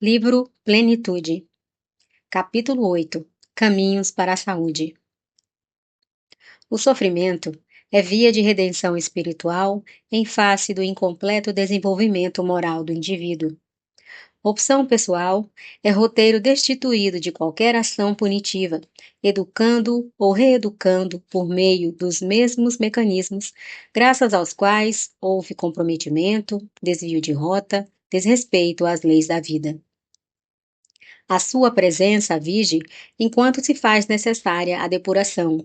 Livro Plenitude, capítulo 8. Caminhos para a saúde. O sofrimento é via de redenção espiritual em face do incompleto desenvolvimento moral do indivíduo. Opção pessoal é roteiro destituído de qualquer ação punitiva, educando ou reeducando por meio dos mesmos mecanismos, graças aos quais houve comprometimento, desvio de rota, desrespeito às leis da vida. A sua presença vige enquanto se faz necessária a depuração.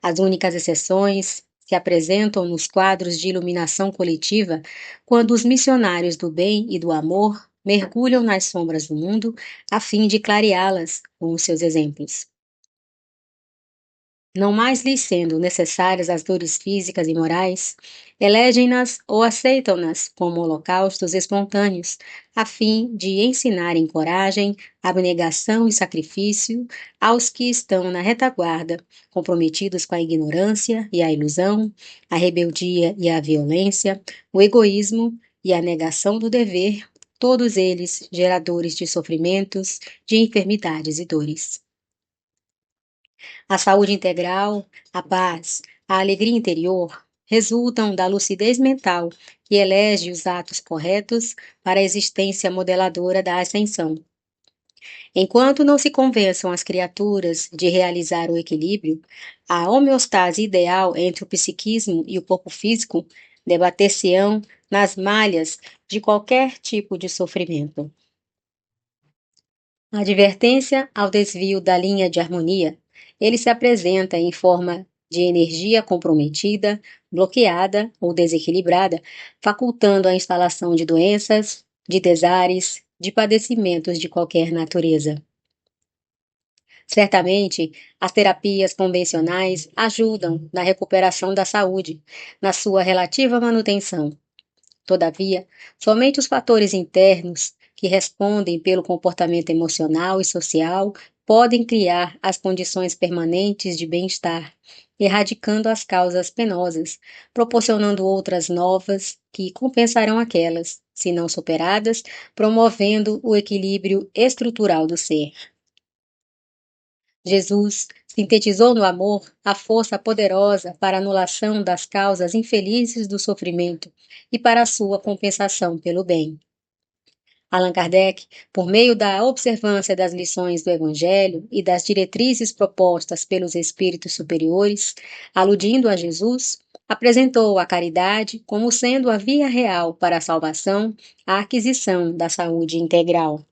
As únicas exceções se apresentam nos quadros de iluminação coletiva, quando os missionários do bem e do amor mergulham nas sombras do mundo a fim de clareá-las com os seus exemplos. Não mais lhes sendo necessárias as dores físicas e morais, elegem-nas ou aceitam-nas como holocaustos espontâneos, a fim de ensinarem coragem, abnegação e sacrifício aos que estão na retaguarda, comprometidos com a ignorância e a ilusão, a rebeldia e a violência, o egoísmo e a negação do dever, todos eles geradores de sofrimentos, de enfermidades e dores. A saúde integral, a paz, a alegria interior resultam da lucidez mental que elege os atos corretos para a existência modeladora da ascensão. Enquanto não se convençam as criaturas de realizar o equilíbrio, a homeostase ideal entre o psiquismo e o corpo físico debater-se-ão nas malhas de qualquer tipo de sofrimento. A advertência ao desvio da linha de harmonia, ele se apresenta em forma de energia comprometida, bloqueada ou desequilibrada, facultando a instalação de doenças, de desares, de padecimentos de qualquer natureza. Certamente, as terapias convencionais ajudam na recuperação da saúde, na sua relativa manutenção. Todavia, somente os fatores internos que respondem pelo comportamento emocional e social podem criar as condições permanentes de bem-estar, erradicando as causas penosas, proporcionando outras novas que compensarão aquelas, se não superadas, promovendo o equilíbrio estrutural do ser. Jesus sintetizou no amor a força poderosa para a anulação das causas infelizes do sofrimento e para a sua compensação pelo bem. Allan Kardec, por meio da observância das lições do Evangelho e das diretrizes propostas pelos espíritos superiores, aludindo a Jesus, apresentou a caridade como sendo a via real para a salvação, a aquisição da saúde integral.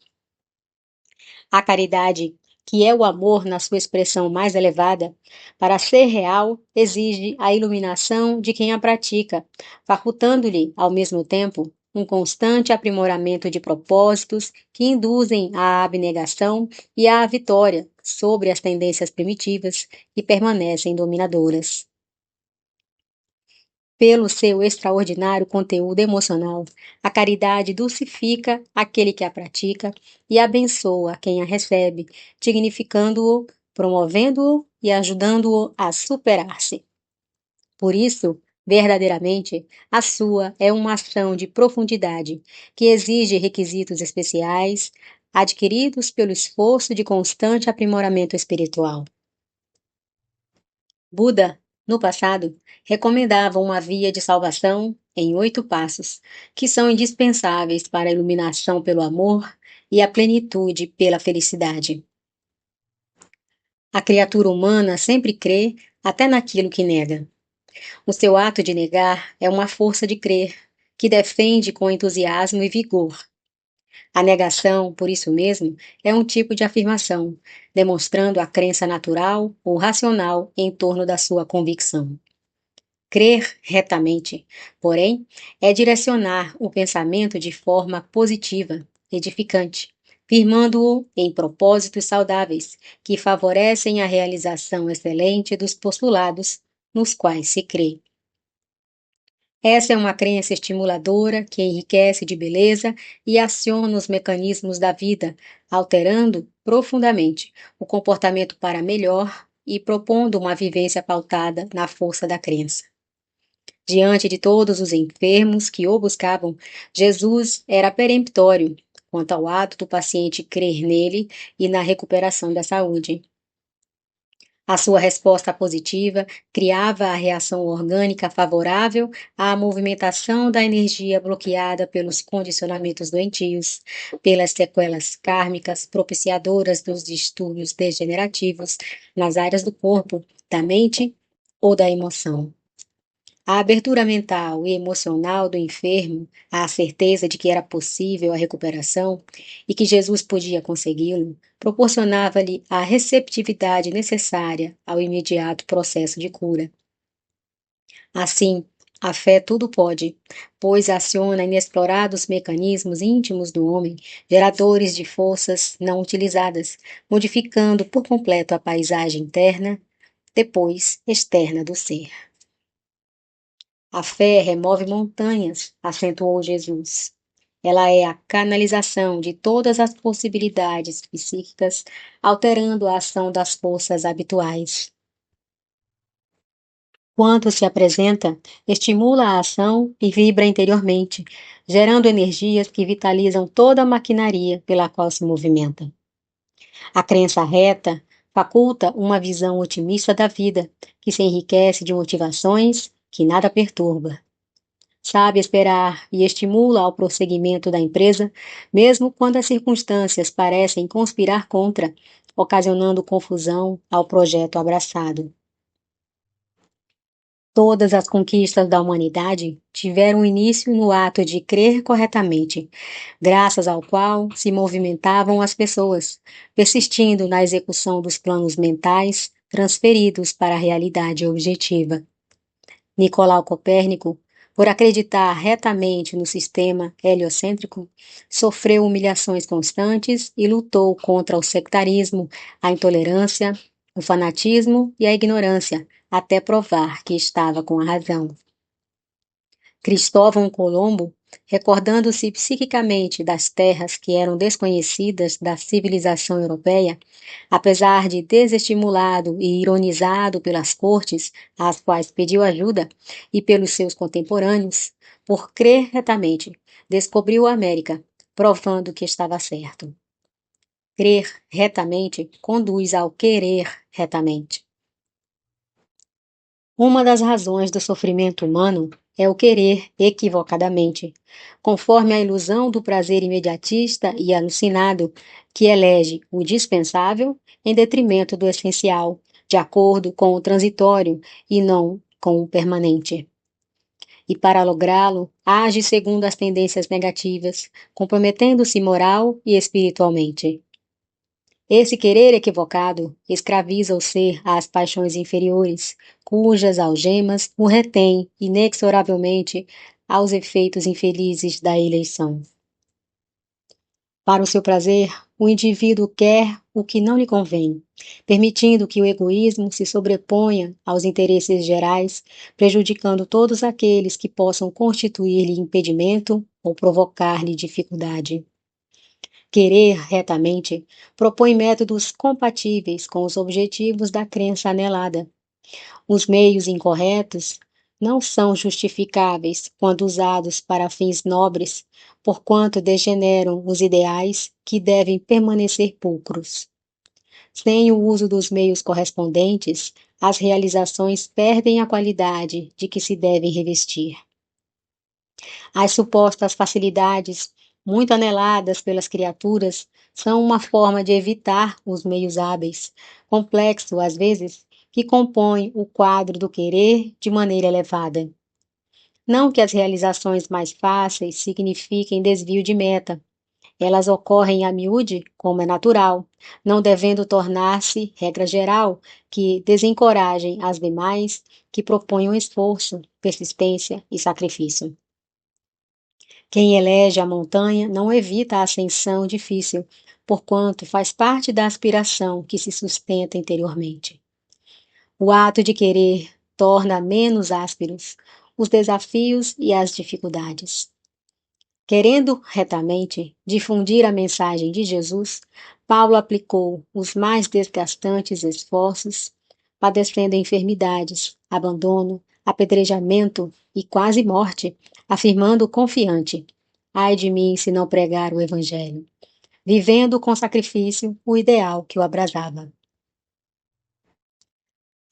A caridade, que é o amor na sua expressão mais elevada, para ser real, exige a iluminação de quem a pratica, facultando-lhe, ao mesmo tempo, um constante aprimoramento de propósitos que induzem à abnegação e à vitória sobre as tendências primitivas que permanecem dominadoras. Pelo seu extraordinário conteúdo emocional, a caridade dulcifica aquele que a pratica e abençoa quem a recebe, dignificando-o, promovendo-o e ajudando-o a superar-se. Por isso, verdadeiramente, a sua é uma ação de profundidade, que exige requisitos especiais, adquiridos pelo esforço de constante aprimoramento espiritual. Buda, no passado, recomendava uma via de salvação em 8 passos, que são indispensáveis para a iluminação pelo amor e a plenitude pela felicidade. A criatura humana sempre crê até naquilo que nega. O seu ato de negar é uma força de crer, que defende com entusiasmo e vigor. A negação, por isso mesmo, é um tipo de afirmação, demonstrando a crença natural ou racional em torno da sua convicção. Crer retamente, porém, é direcionar o pensamento de forma positiva, edificante, firmando-o em propósitos saudáveis que favorecem a realização excelente dos postulados nos quais se crê. Essa é uma crença estimuladora que enriquece de beleza e aciona os mecanismos da vida, alterando profundamente o comportamento para melhor e propondo uma vivência pautada na força da crença. Diante de todos os enfermos que o buscavam, Jesus era peremptório, quanto ao ato do paciente crer nele e na recuperação da saúde. A sua resposta positiva criava a reação orgânica favorável à movimentação da energia bloqueada pelos condicionamentos doentios, pelas sequelas kármicas propiciadoras dos distúrbios degenerativos nas áreas do corpo, da mente ou da emoção. A abertura mental e emocional do enfermo à certeza de que era possível a recuperação e que Jesus podia consegui-lo, proporcionava-lhe a receptividade necessária ao imediato processo de cura. Assim, a fé tudo pode, pois aciona inexplorados mecanismos íntimos do homem, geradores de forças não utilizadas, modificando por completo a paisagem interna, depois externa do ser. A fé remove montanhas, acentuou Jesus. Ela é a canalização de todas as possibilidades psíquicas, alterando a ação das forças habituais. Quanto se apresenta, estimula a ação e vibra interiormente, gerando energias que vitalizam toda a maquinaria pela qual se movimenta. A crença reta faculta uma visão otimista da vida, que se enriquece de motivações que nada perturba. Sabe esperar e estimula ao prosseguimento da empresa, mesmo quando as circunstâncias parecem conspirar contra, ocasionando confusão ao projeto abraçado. Todas as conquistas da humanidade tiveram início no ato de crer corretamente, graças ao qual se movimentavam as pessoas, persistindo na execução dos planos mentais transferidos para a realidade objetiva. Nicolau Copérnico, por acreditar retamente no sistema heliocêntrico, sofreu humilhações constantes e lutou contra o sectarismo, a intolerância, o fanatismo e a ignorância, até provar que estava com a razão. Cristóvão Colombo, recordando-se psiquicamente das terras que eram desconhecidas da civilização europeia, apesar de desestimulado e ironizado pelas cortes às quais pediu ajuda e pelos seus contemporâneos, por crer retamente, descobriu a América, provando que estava certo. Crer retamente conduz ao querer retamente. Uma das razões do sofrimento humano é o querer equivocadamente, conforme a ilusão do prazer imediatista e alucinado, que elege o dispensável em detrimento do essencial, de acordo com o transitório e não com o permanente. E para lográ-lo, age segundo as tendências negativas, comprometendo-se moral e espiritualmente. Esse querer equivocado escraviza o ser às paixões inferiores, cujas algemas o retêm inexoravelmente aos efeitos infelizes da eleição. Para o seu prazer, o indivíduo quer o que não lhe convém, permitindo que o egoísmo se sobreponha aos interesses gerais, prejudicando todos aqueles que possam constituir-lhe impedimento ou provocar-lhe dificuldade. Querer retamente propõe métodos compatíveis com os objetivos da crença anelada. Os meios incorretos não são justificáveis quando usados para fins nobres, porquanto degeneram os ideais que devem permanecer pulcros. Sem o uso dos meios correspondentes, as realizações perdem a qualidade de que se devem revestir. As supostas facilidades, muito aneladas pelas criaturas, são uma forma de evitar os meios hábeis, complexo às vezes, que compõe o quadro do querer de maneira elevada. Não que as realizações mais fáceis signifiquem desvio de meta. Elas ocorrem a miúde, como é natural, não devendo tornar-se regra geral que desencorajem as demais que proponham esforço, persistência e sacrifício. Quem elege a montanha não evita a ascensão difícil, porquanto faz parte da aspiração que se sustenta interiormente. O ato de querer torna menos ásperos os desafios e as dificuldades. Querendo retamente difundir a mensagem de Jesus, Paulo aplicou os mais desgastantes esforços, padecendo enfermidades, abandono, apedrejamento e quase morte, afirmando confiante: Ai de mim se não pregar o Evangelho, vivendo com sacrifício o ideal que o abrasava.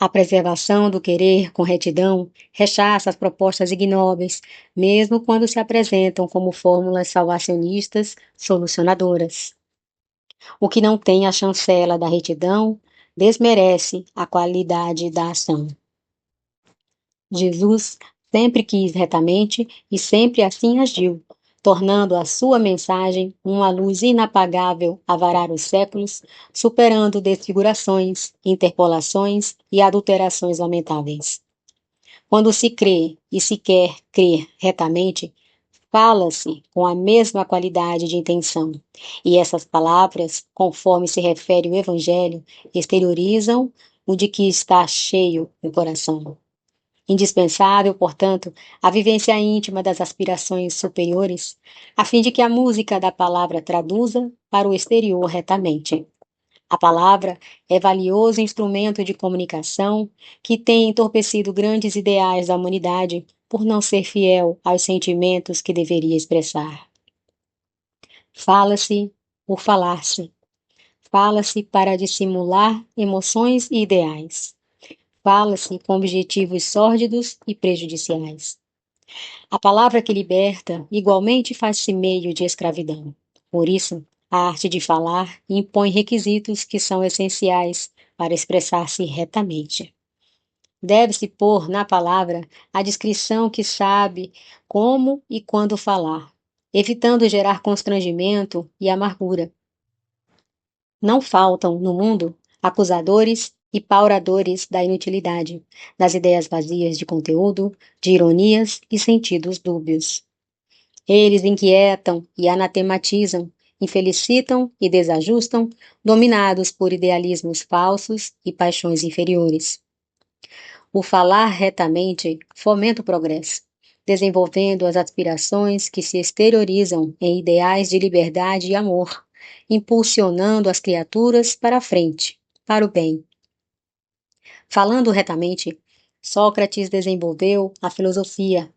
A preservação do querer com retidão rechaça as propostas ignóbeis, mesmo quando se apresentam como fórmulas salvacionistas solucionadoras. O que não tem a chancela da retidão desmerece a qualidade da ação. Jesus sempre quis retamente e sempre assim agiu, tornando a sua mensagem uma luz inapagável a varar os séculos, superando desfigurações, interpolações e adulterações lamentáveis. Quando se crê e se quer crer retamente, fala-se com a mesma qualidade de intenção, e essas palavras, conforme se refere o Evangelho, exteriorizam o de que está cheio o coração. Indispensável, portanto, a vivência íntima das aspirações superiores, a fim de que a música da palavra traduza para o exterior retamente. A palavra é valioso instrumento de comunicação que tem entorpecido grandes ideais da humanidade por não ser fiel aos sentimentos que deveria expressar. Fala-se por falar-se. Fala-se para dissimular emoções e ideais. Fala-se com objetivos sórdidos e prejudiciais. A palavra que liberta igualmente faz-se meio de escravidão. Por isso, a arte de falar impõe requisitos que são essenciais para expressar-se retamente. Deve-se pôr na palavra a descrição que sabe como e quando falar, evitando gerar constrangimento e amargura. Não faltam, no mundo, acusadores e pauradores da inutilidade, das ideias vazias de conteúdo, de ironias e sentidos dúbios. Eles inquietam e anatematizam, infelicitam e desajustam, dominados por idealismos falsos e paixões inferiores. O falar retamente fomenta o progresso, desenvolvendo as aspirações que se exteriorizam em ideais de liberdade e amor, impulsionando as criaturas para a frente, para o bem. Falando retamente, Sócrates desenvolveu a filosofia,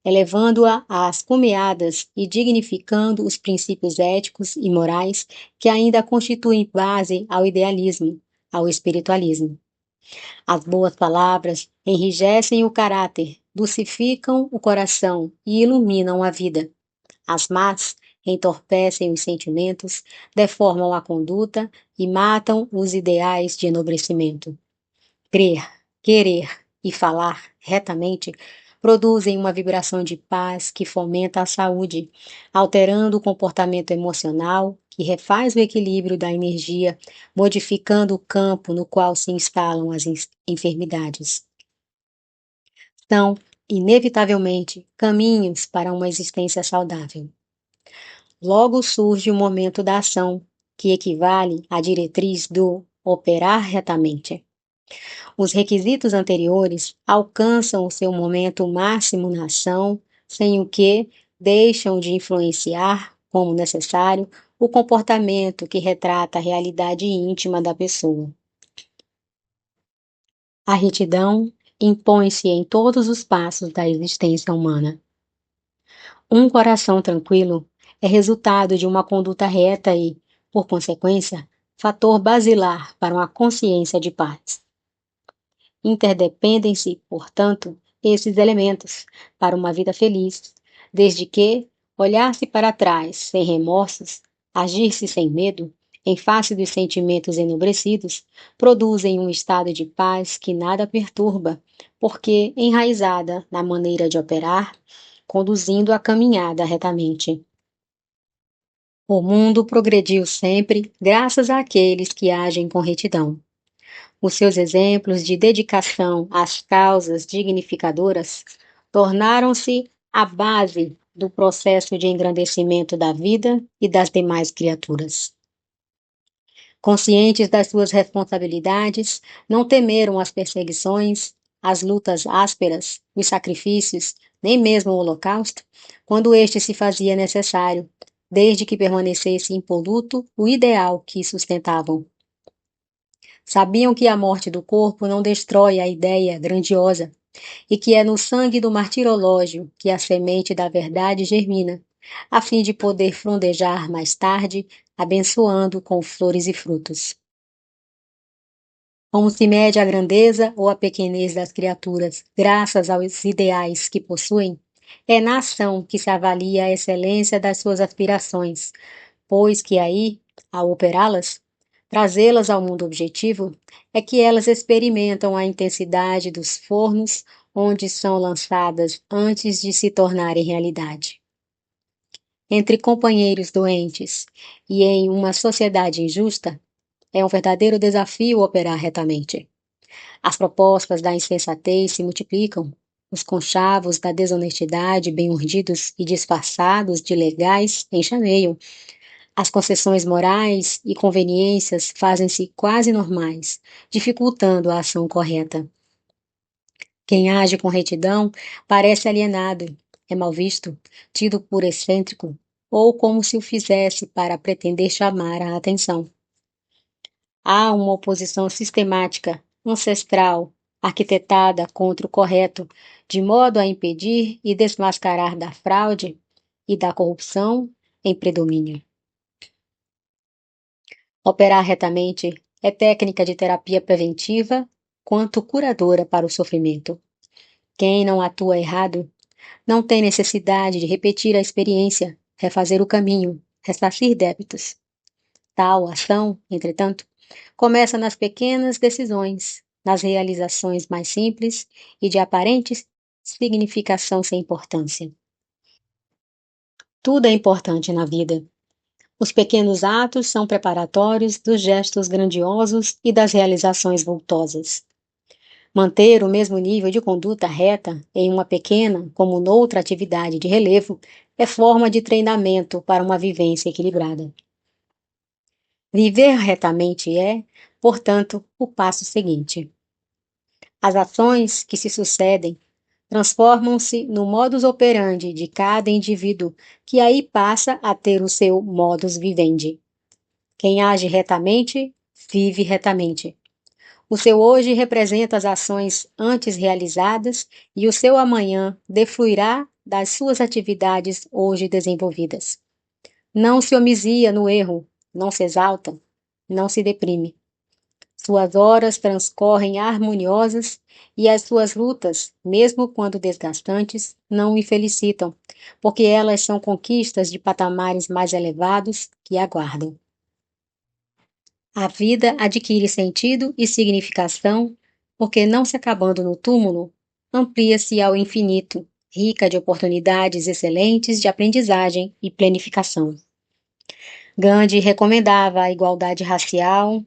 elevando-a às cumeadas e dignificando os princípios éticos e morais que ainda constituem base ao idealismo, ao espiritualismo. As boas palavras enrijecem o caráter, dulcificam o coração e iluminam a vida. As más entorpecem os sentimentos, deformam a conduta e matam os ideais de enobrecimento. Crer, querer e falar retamente produzem uma vibração de paz que fomenta a saúde, alterando o comportamento emocional, que refaz o equilíbrio da energia, modificando o campo no qual se instalam as enfermidades. São, inevitavelmente, caminhos para uma existência saudável. Logo surge o momento da ação, que equivale à diretriz do operar retamente. Os requisitos anteriores alcançam o seu momento máximo na ação, sem o que deixam de influenciar, como necessário, o comportamento que retrata a realidade íntima da pessoa. A retidão impõe-se em todos os passos da existência humana. Um coração tranquilo é resultado de uma conduta reta e, por consequência, fator basilar para uma consciência de paz. Interdependem-se, portanto, esses elementos para uma vida feliz, desde que olhar-se para trás sem remorsos, agir-se sem medo, em face dos sentimentos enobrecidos, produzem um estado de paz que nada perturba, porque enraizada na maneira de operar, conduzindo a caminhada retamente. O mundo progrediu sempre graças àqueles que agem com retidão. Os seus exemplos de dedicação às causas dignificadoras tornaram-se a base do processo de engrandecimento da vida e das demais criaturas. Conscientes das suas responsabilidades, não temeram as perseguições, as lutas ásperas, os sacrifícios, nem mesmo o holocausto, quando este se fazia necessário, desde que permanecesse impoluto o ideal que sustentavam. Sabiam que a morte do corpo não destrói a ideia grandiosa e que é no sangue do martirológio que a semente da verdade germina, a fim de poder frondejar mais tarde, abençoando com flores e frutos. Como se mede a grandeza ou a pequenez das criaturas, graças aos ideais que possuem? É na ação que se avalia a excelência das suas aspirações, pois que aí, ao operá-las, trazê-las ao mundo objetivo, é que elas experimentam a intensidade dos fornos onde são lançadas antes de se tornarem realidade. Entre companheiros doentes e em uma sociedade injusta, é um verdadeiro desafio operar retamente. As propostas da insensatez se multiplicam, os conchavos da desonestidade, bem urdidos e disfarçados de legais, enxameiam. As concessões morais e conveniências fazem-se quase normais, dificultando a ação correta. Quem age com retidão parece alienado, é mal visto, tido por excêntrico, ou como se o fizesse para pretender chamar a atenção. Há uma oposição sistemática, ancestral, arquitetada contra o correto, de modo a impedir e desmascarar da fraude e da corrupção em predomínio. Operar retamente é técnica de terapia preventiva quanto curadora para o sofrimento. Quem não atua errado não tem necessidade de repetir a experiência, refazer o caminho, ressarcir débitos. Tal ação, entretanto, começa nas pequenas decisões, nas realizações mais simples e de aparente significação sem importância. Tudo é importante na vida. Os pequenos atos são preparatórios dos gestos grandiosos e das realizações vultosas. Manter o mesmo nível de conduta reta em uma pequena, como noutra atividade de relevo, é forma de treinamento para uma vivência equilibrada. Viver retamente é, portanto, o passo seguinte. As ações que se sucedem transformam-se no modus operandi de cada indivíduo, que aí passa a ter o seu modus vivendi. Quem age retamente, vive retamente. O seu hoje representa as ações antes realizadas e o seu amanhã defluirá das suas atividades hoje desenvolvidas. Não se homilia no erro, não se exalta, não se deprime. Suas horas transcorrem harmoniosas e as suas lutas, mesmo quando desgastantes, não o infelicitam, porque elas são conquistas de patamares mais elevados que aguardam. A vida adquire sentido e significação porque, não se acabando no túmulo, amplia-se ao infinito, rica de oportunidades excelentes de aprendizagem e planificação. Gandhi recomendava a igualdade racial,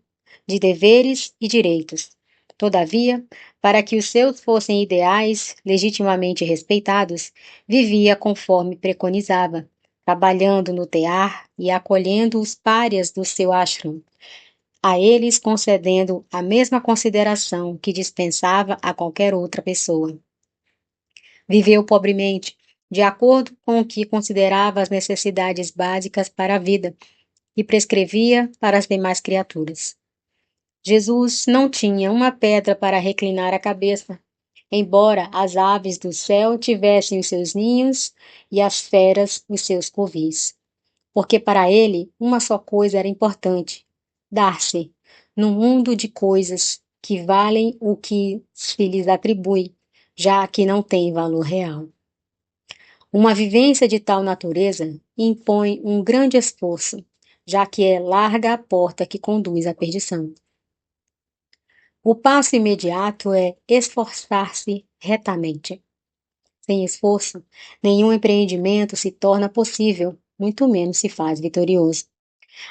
de deveres e direitos. Todavia, para que os seus fossem ideais legitimamente respeitados, vivia conforme preconizava, trabalhando no tear e acolhendo os párias do seu ashram, a eles concedendo a mesma consideração que dispensava a qualquer outra pessoa. Viveu pobremente, de acordo com o que considerava as necessidades básicas para a vida e prescrevia para as demais criaturas. Jesus não tinha uma pedra para reclinar a cabeça, embora as aves do céu tivessem os seus ninhos e as feras os seus covis, porque para ele uma só coisa era importante: dar-se, num mundo de coisas que valem o que se lhes atribui, já que não tem valor real. Uma vivência de tal natureza impõe um grande esforço, já que é larga a porta que conduz à perdição. O passo imediato é esforçar-se retamente. Sem esforço, nenhum empreendimento se torna possível, muito menos se faz vitorioso.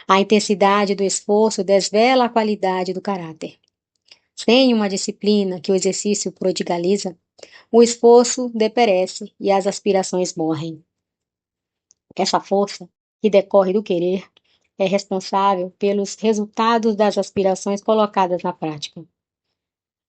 A intensidade do esforço desvela a qualidade do caráter. Sem uma disciplina que o exercício prodigaliza, o esforço deperece e as aspirações morrem. Essa força, que decorre do querer, é responsável pelos resultados das aspirações colocadas na prática.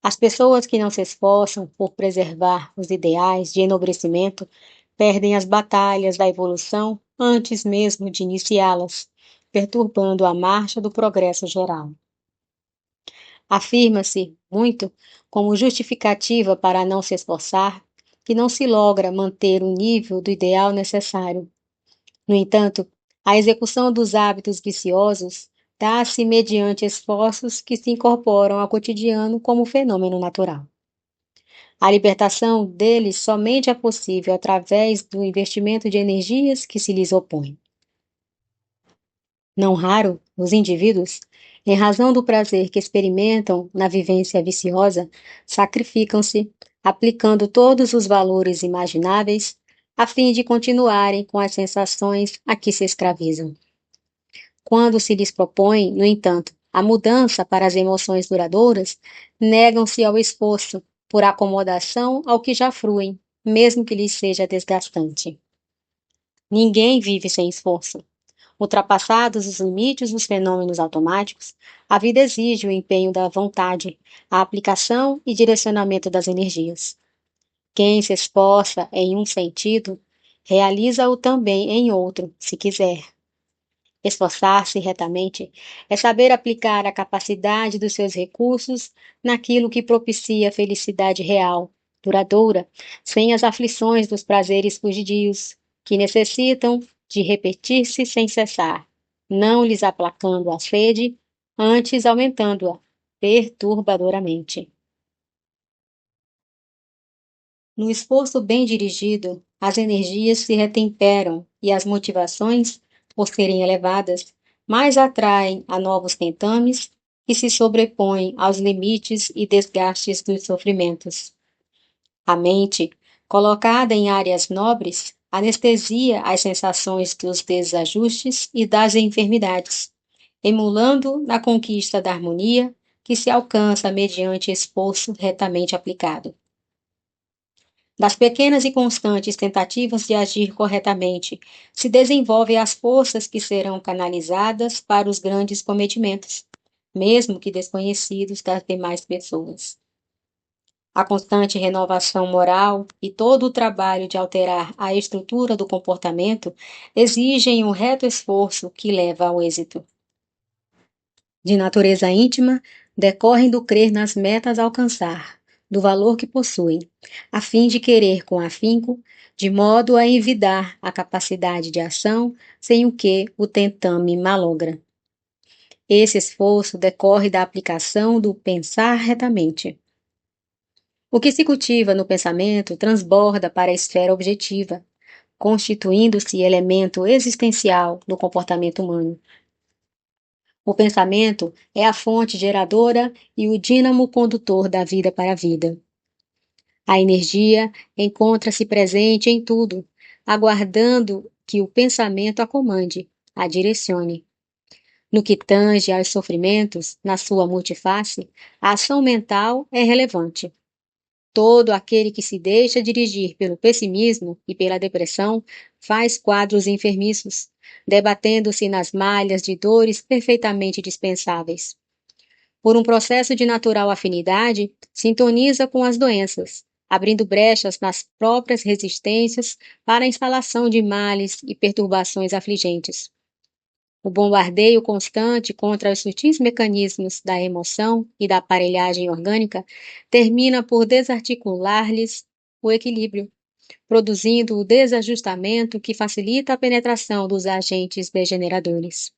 As pessoas que não se esforçam por preservar os ideais de enobrecimento perdem as batalhas da evolução antes mesmo de iniciá-las, perturbando a marcha do progresso geral. Afirma-se muito, como justificativa para não se esforçar, que não se logra manter o nível do ideal necessário. No entanto, a execução dos hábitos viciosos dá-se mediante esforços que se incorporam ao cotidiano como fenômeno natural. A libertação deles somente é possível através do investimento de energias que se lhes opõem. Não raro, os indivíduos, em razão do prazer que experimentam na vivência viciosa, sacrificam-se, aplicando todos os valores imagináveis, a fim de continuarem com as sensações a que se escravizam. Quando se lhes propõe, no entanto, a mudança para as emoções duradouras, negam-se ao esforço, por acomodação ao que já fruem, mesmo que lhes seja desgastante. Ninguém vive sem esforço. Ultrapassados os limites dos fenômenos automáticos, a vida exige o empenho da vontade, a aplicação e direcionamento das energias. Quem se esforça em um sentido, realiza-o também em outro, se quiser. Esforçar-se retamente é saber aplicar a capacidade dos seus recursos naquilo que propicia a felicidade real, duradoura, sem as aflições dos prazeres fugidios, que necessitam de repetir-se sem cessar, não lhes aplacando a sede, antes aumentando-a perturbadoramente. No esforço bem dirigido, as energias se retemperam e as motivações, por serem elevadas, mais atraem a novos tentames que se sobrepõem aos limites e desgastes dos sofrimentos. A mente, colocada em áreas nobres, anestesia as sensações dos desajustes e das enfermidades, emulando na conquista da harmonia que se alcança mediante esforço retamente aplicado. Das pequenas e constantes tentativas de agir corretamente, se desenvolvem as forças que serão canalizadas para os grandes cometimentos, mesmo que desconhecidos das demais pessoas. A constante renovação moral e todo o trabalho de alterar a estrutura do comportamento exigem um reto esforço que leva ao êxito. De natureza íntima, decorrem do crer nas metas a alcançar, do valor que possuem, a fim de querer com afinco, de modo a envidar a capacidade de ação, sem o que o tentame malogra. Esse esforço decorre da aplicação do pensar retamente. O que se cultiva no pensamento transborda para a esfera objetiva, constituindo-se elemento existencial do comportamento humano. O pensamento é a fonte geradora e o dínamo condutor da vida para a vida. A energia encontra-se presente em tudo, aguardando que o pensamento a comande, a direcione. No que tange aos sofrimentos, na sua multiface, a ação mental é relevante. Todo aquele que se deixa dirigir pelo pessimismo e pela depressão faz quadros enfermiços, debatendo-se nas malhas de dores perfeitamente dispensáveis. Por um processo de natural afinidade, sintoniza com as doenças, abrindo brechas nas próprias resistências para a instalação de males e perturbações afligentes. O bombardeio constante contra os sutis mecanismos da emoção e da aparelhagem orgânica termina por desarticular-lhes o equilíbrio, produzindo o desajustamento que facilita a penetração dos agentes degeneradores.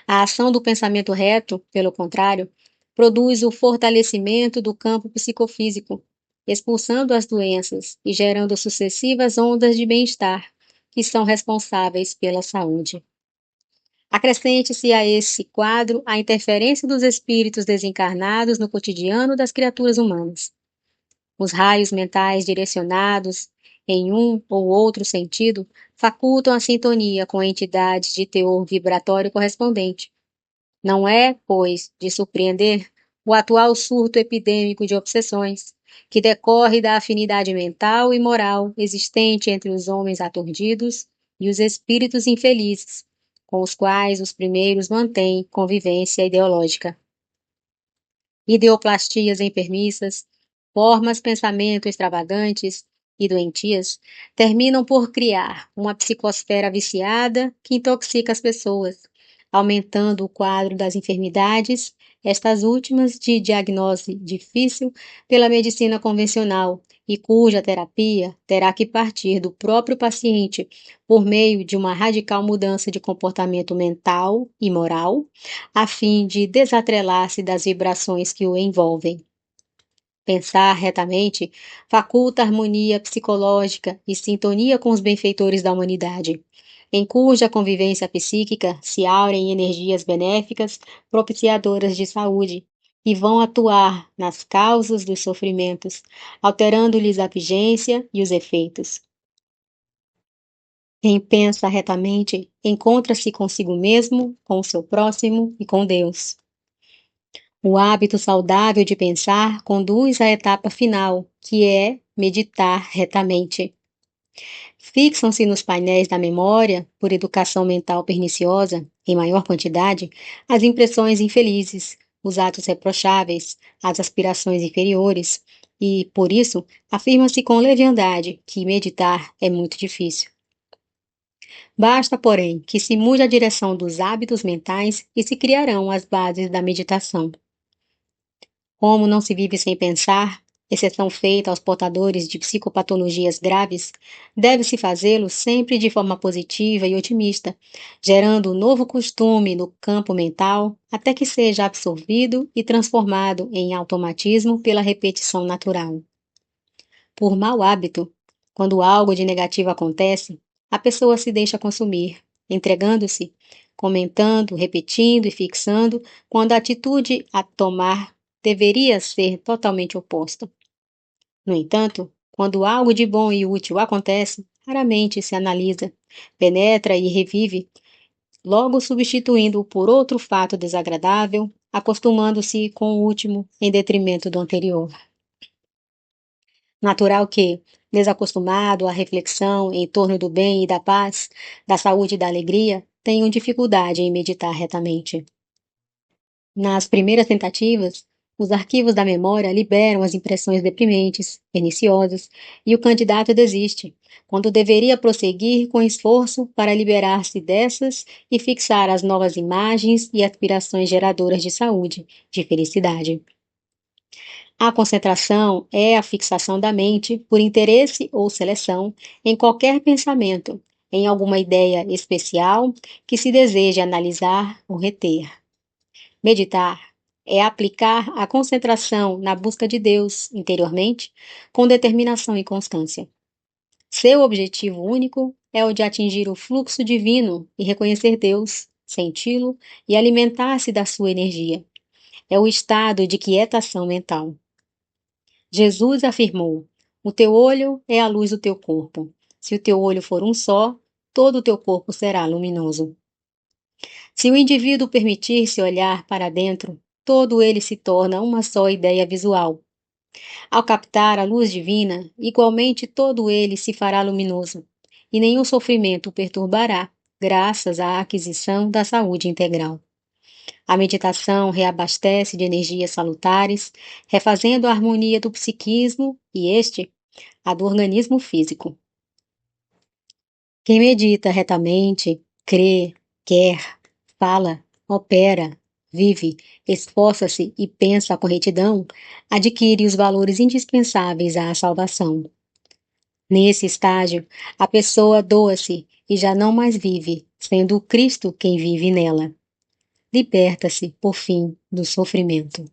A ação do pensamento reto, pelo contrário, produz o fortalecimento do campo psicofísico, expulsando as doenças e gerando sucessivas ondas de bem-estar, que são responsáveis pela saúde. Acrescente-se a esse quadro a interferência dos espíritos desencarnados no cotidiano das criaturas humanas. Os raios mentais direcionados em um ou outro sentido facultam a sintonia com entidades de teor vibratório correspondente. Não é, pois, de surpreender o atual surto epidêmico de obsessões, que decorre da afinidade mental e moral existente entre os homens aturdidos e os espíritos infelizes, com os quais os primeiros mantêm convivência ideológica. Ideoplastias enfermiças, formas pensamento extravagantes e doentias terminam por criar uma psicosfera viciada que intoxica as pessoas, aumentando o quadro das enfermidades, estas últimas de diagnose difícil pela medicina convencional e cuja terapia terá que partir do próprio paciente por meio de uma radical mudança de comportamento mental e moral, a fim de desatrelar-se das vibrações que o envolvem. Pensar retamente faculta harmonia psicológica e sintonia com os benfeitores da humanidade, em cuja convivência psíquica se aurem energias benéficas propiciadoras de saúde, e vão atuar nas causas dos sofrimentos, alterando-lhes a vigência e os efeitos. Quem pensa retamente encontra-se consigo mesmo, com o seu próximo e com Deus. O hábito saudável de pensar conduz à etapa final, que é meditar retamente. Fixam-se nos painéis da memória, por educação mental perniciosa, em maior quantidade, as impressões infelizes, os atos reprocháveis, as aspirações inferiores, e, por isso, afirma-se com leviandade que meditar é muito difícil. Basta, porém, que se mude a direção dos hábitos mentais e se criarão as bases da meditação. Como não se vive sem pensar, exceção feita aos portadores de psicopatologias graves, deve-se fazê-lo sempre de forma positiva e otimista, gerando um novo costume no campo mental até que seja absorvido e transformado em automatismo pela repetição natural. Por mau hábito, quando algo de negativo acontece, a pessoa se deixa consumir, entregando-se, comentando, repetindo e fixando, quando a atitude a tomar deveria ser totalmente oposta. No entanto, quando algo de bom e útil acontece, raramente se analisa, penetra e revive, logo substituindo-o por outro fato desagradável, acostumando-se com o último em detrimento do anterior. Natural que, desacostumado à reflexão em torno do bem e da paz, da saúde e da alegria, tenham dificuldade em meditar retamente. Nas primeiras tentativas, os arquivos da memória liberam as impressões deprimentes, perniciosas, e o candidato desiste, quando deveria prosseguir com esforço para liberar-se dessas e fixar as novas imagens e aspirações geradoras de saúde, de felicidade. A concentração é a fixação da mente, por interesse ou seleção, em qualquer pensamento, em alguma ideia especial que se deseje analisar ou reter. Meditar é aplicar a concentração na busca de Deus interiormente, com determinação e constância. Seu objetivo único é o de atingir o fluxo divino e reconhecer Deus, senti-lo e alimentar-se da sua energia. É o estado de quietação mental. Jesus afirmou: o teu olho é a luz do teu corpo. Se o teu olho for um só, todo o teu corpo será luminoso. Se o indivíduo permitir-se olhar para dentro, todo ele se torna uma só ideia visual. Ao captar a luz divina, igualmente todo ele se fará luminoso, e nenhum sofrimento o perturbará, graças à aquisição da saúde integral. A meditação reabastece de energias salutares, refazendo a harmonia do psiquismo e a do organismo físico. Quem medita retamente, crê, quer, fala, opera, vive, esforça-se e pensa com retidão, adquire os valores indispensáveis à salvação. Nesse estágio, a pessoa doa-se e já não mais vive, sendo o Cristo quem vive nela. Liberta-se, por fim, do sofrimento.